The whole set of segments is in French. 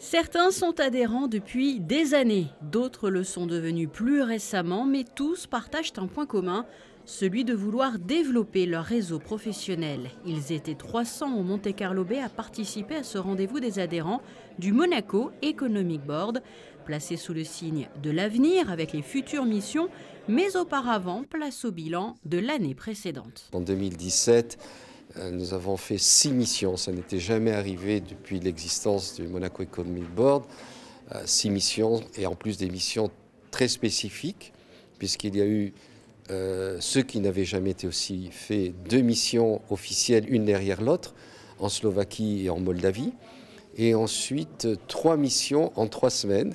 Certains sont adhérents depuis des années, d'autres le sont devenus plus récemment, mais tous partagent un point commun, celui de vouloir développer leur réseau professionnel. Ils étaient 300 au Monte-Carlo Bay à participer à ce rendez-vous des adhérents du Monaco Economic Board, placé sous le signe de l'avenir avec les futures missions, mais auparavant, place au bilan de l'année précédente. En 2017, nous avons fait 6 missions. Ça n'était jamais arrivé depuis l'existence du Monaco Economic Board. 6 missions et en plus des missions très spécifiques, puisqu'il y a eu ceux qui n'avaient jamais été aussi fait 2 missions officielles, une derrière l'autre, en Slovaquie et en Moldavie. Et ensuite 3 missions en 3 semaines.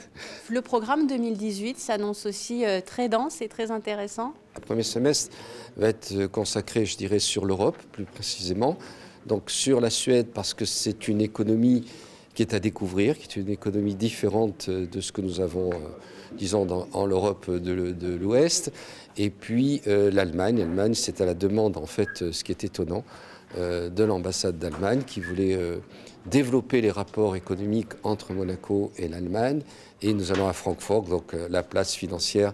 Le programme 2018 s'annonce aussi très dense et très intéressant. Le premier semestre va être consacré, je dirais, sur l'Europe, plus précisément. Donc sur la Suède, parce que c'est une économie qui est à découvrir, qui est une économie différente de ce que nous avons, disons, en l'Europe de l'Ouest. Et puis l'Allemagne. L'Allemagne, c'est à la demande, en fait, ce qui est étonnant, de l'ambassade d'Allemagne qui voulait développer les rapports économiques entre Monaco et l'Allemagne. Et nous allons à Francfort, donc la place financière,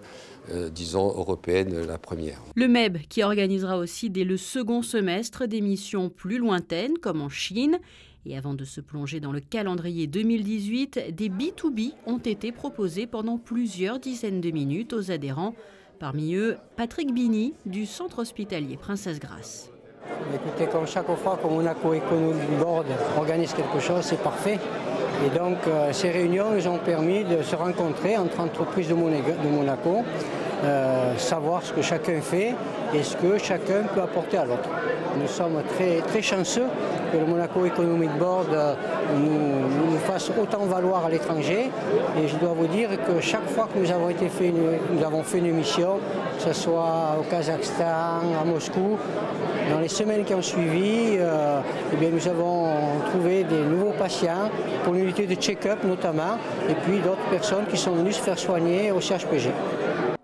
disons, européenne, la première. Le MEB qui organisera aussi dès le second semestre des missions plus lointaines, comme en Chine. Et avant de se plonger dans le calendrier 2018, des B2B ont été proposés pendant plusieurs dizaines de minutes aux adhérents. Parmi eux, Patrick Bini du centre hospitalier Princesse Grace. Écoutez, comme chaque fois que Monaco Economic Board organise quelque chose, c'est parfait. Et donc ces réunions nous ont permis de se rencontrer entre entreprises de Monaco, savoir ce que chacun fait et ce que chacun peut apporter à l'autre. Nous sommes très chanceux que le Monaco Economic Board nous fasse autant valoir à l'étranger. Et je dois vous dire que chaque fois que nous avons fait une mission, que ce soit au Kazakhstan, à Moscou, dans les semaines qui ont suivi, eh bien, nous avons trouvé des nouveaux patients pour l'unité de check-up notamment, et puis d'autres personnes qui sont venues se faire soigner au CHPG.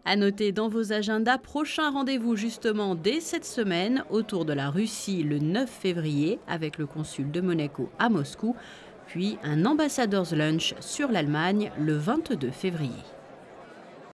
À noter dans vos agendas, prochain rendez-vous justement dès cette semaine autour de la Russie le 9 février avec le consul de Monaco à Moscou, puis un ambassador's lunch sur l'Allemagne le 22 février.